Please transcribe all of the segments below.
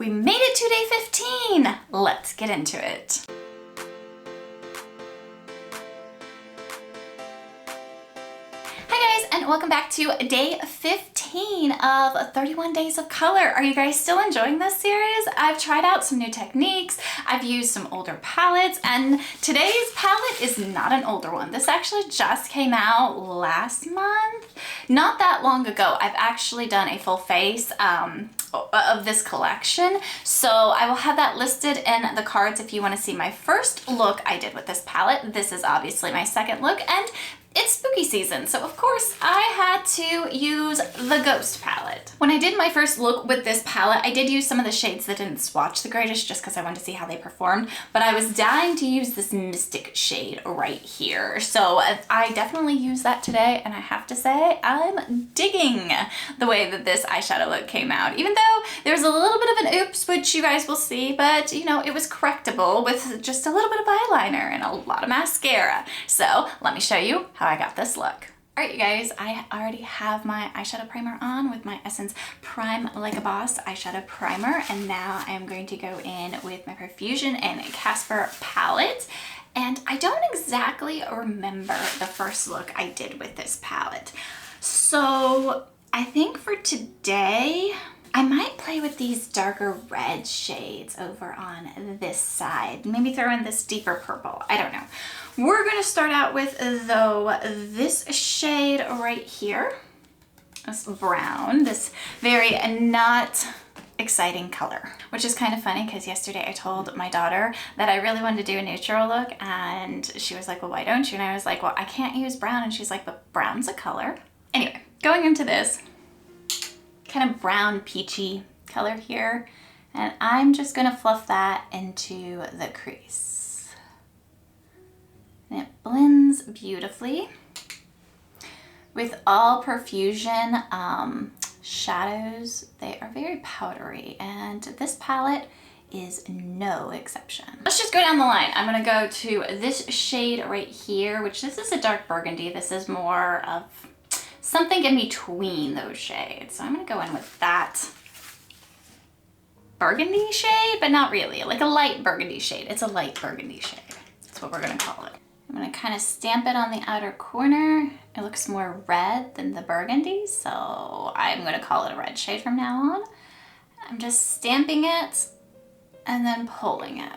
We made it to day 15. Let's get into it. Hi guys, and welcome back to day 15 of 31 Days of Color. Are you guys still enjoying this series? I've tried out some new techniques. I've used some older palettes, and today's palette is not an older one. This actually just came out last month. Not that long ago. I've actually done a full face of this collection, so I will have that listed in the cards if you want to see my first look I did with this palette. This is obviously my second look, and it's spooky season, so of course I had to use the Ghost palette. When I did my first look with this palette, I did use some of the shades that didn't swatch the greatest just because I wanted to see how they performed, but I was dying to use this Mystic shade right here. So I definitely used that today, and I have to say I'm digging the way that this eyeshadow look came out. Even though there's a little bit of an oops, which you guys will see, but you know, it was correctable with just a little bit of eyeliner and a lot of mascara. So let me show you how I got this look. All right, you guys, I already have my eyeshadow primer on with my Essence Prime Like a Boss eyeshadow primer, and now I am going to go in with my Profusion and Casper palette. And I don't exactly remember the first look I did with this palette. So I think for today, I might play with these darker red shades over on this side. Maybe throw in this deeper purple. I don't know. We're gonna start out with, though, this shade right here. This brown, this very not exciting color, which is kind of funny because yesterday I told my daughter that I really wanted to do a neutral look, and she was like, well, why don't you? And I was like, well, I can't use brown. And she's like, but brown's a color. Anyway, going into this kind of brown peachy color here, and I'm just gonna fluff that into the crease. And it blends beautifully. With all Profusion shadows, they are very powdery, and this palette is no exception. Let's just go down the line. I'm gonna go to this shade right here, which this is a dark burgundy. This is more of something in between those shades. So I'm gonna go in with that burgundy shade, but not really, like a light burgundy shade. It's a light burgundy shade. That's what we're gonna call it. I'm gonna kind of stamp it on the outer corner. It looks more red than the burgundy, so I'm gonna call it a red shade from now on. I'm just stamping it and then pulling it.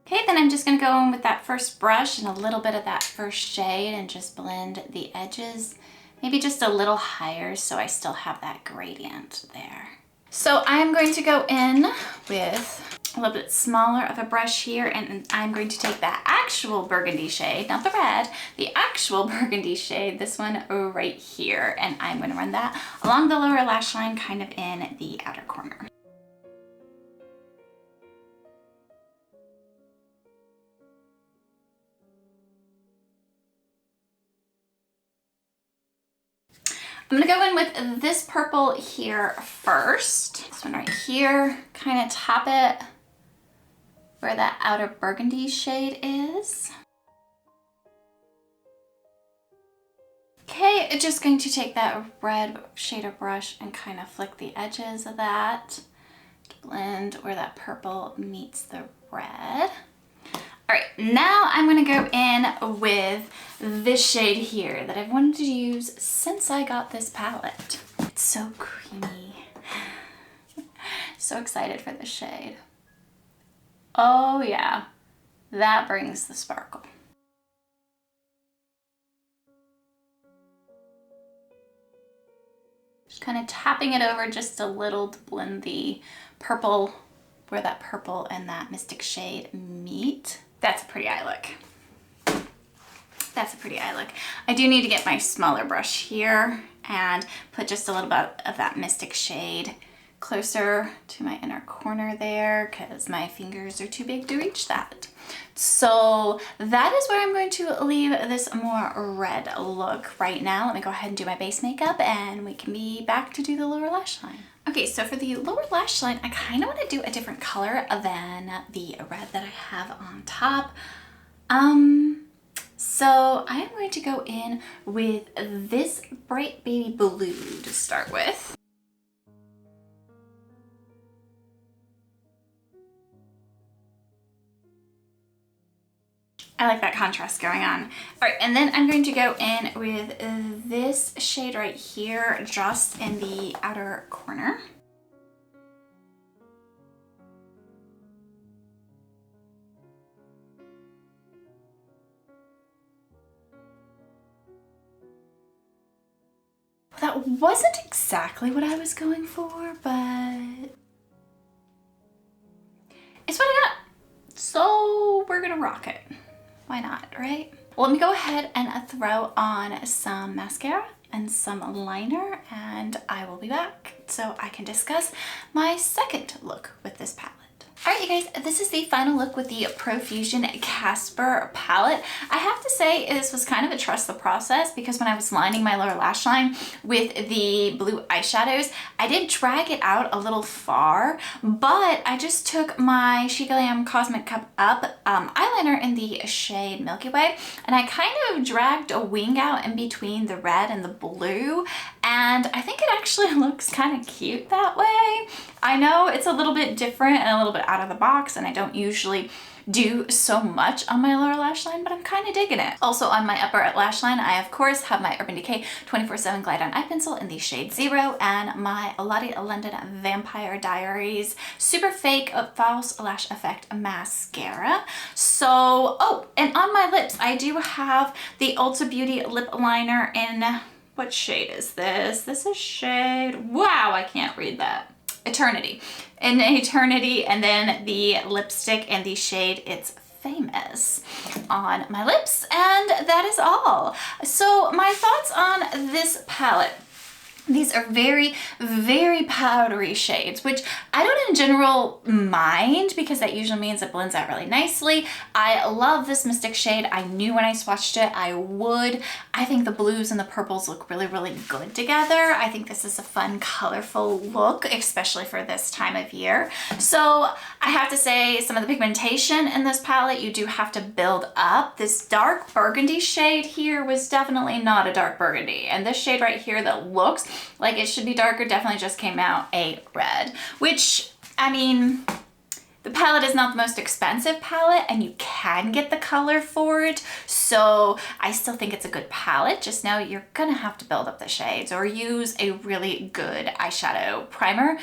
Okay, then I'm just gonna go in with that first brush and a little bit of that first shade and just blend the edges, maybe just a little higher so I still have that gradient there. So I'm going to go in with a little bit smaller of a brush here, and I'm going to take that actual burgundy shade, not the red, the actual burgundy shade, this one right here, and I'm gonna run that along the lower lash line, kind of in the outer corner. I'm gonna go in with this purple here first. This one right here, kind of top it where that outer burgundy shade is. Okay, just going to take that red shader brush and kind of flick the edges of that to blend where that purple meets the red. All right, now I'm gonna go in with this shade here that I've wanted to use since I got this palette. It's so creamy. So excited for this shade. Oh yeah, that brings the sparkle. Just kind of tapping it over just a little to blend the purple, where that purple and that Mystic shade meet. That's a pretty eye look. That's a pretty eye look. I do need to get my smaller brush here and put just a little bit of that Mystic shade closer to my inner corner there because my fingers are too big to reach that. So that is where I'm going to leave this more red look right now. Let me go ahead and do my base makeup and we can be back to do the lower lash line. Okay, so for the lower lash line, I kind of want to do a different color than the red that I have on top. So I am going to go in with this bright baby blue to start with. I like that contrast going on. All right, and then I'm going to go in with this shade right here, just in the outer corner. That wasn't exactly what I was going for, but it's what I got. So we're gonna rock it. Why not, right? Well, let me go ahead and throw on some mascara and some liner, and I will be back so I can discuss my second look with this palette. All right, you guys, this is the final look with the Profusion Casper palette. I have to say this was kind of a trust the process because when I was lining my lower lash line with the blue eyeshadows, I did drag it out a little far, but I just took my SheGlam Cosmic Cup Up eyeliner in the shade Milky Way, and I kind of dragged a wing out in between the red and the blue, and I think it actually looks kind of cute that way. I know it's a little bit different and a little bit out of the box, and I don't usually do so much on my lower lash line, but I'm kind of digging it. Also on my upper lash line, I of course have my Urban Decay 24/7 Glide On Eye Pencil in the shade 0 and my Lottie London Vampire Diaries Superfake False Lash Effect Mascara. So, oh, and on my lips, I do have the Ulta Beauty lip liner in, what shade is this? This is shade, wow, I can't read that. Eternity. In Eternity, and then the lipstick in the shade It's Famous on my lips, and that is all. So my thoughts on this palette. These are very, very powdery shades, which I don't in general mind because that usually means it blends out really nicely. I love this Mystic shade. I knew when I swatched it I would. I think the blues and the purples look really, really good together. I think this is a fun, colorful look, especially for this time of year. So I have to say some of the pigmentation in this palette, you do have to build up. This dark burgundy shade here was definitely not a dark burgundy. And this shade right here that looks like it should be darker definitely just came out a red, which, I mean, the palette is not the most expensive palette and you can get the color for it. So I still think it's a good palette. Just know you're gonna have to build up the shades or use a really good eyeshadow primer.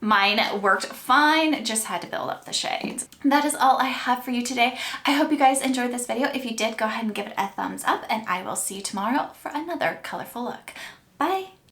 Mine worked fine, just had to build up the shades. That is all I have for you today. I hope you guys enjoyed this video. If you did, go ahead and give it a thumbs up and I will see you tomorrow for another colorful look. Bye.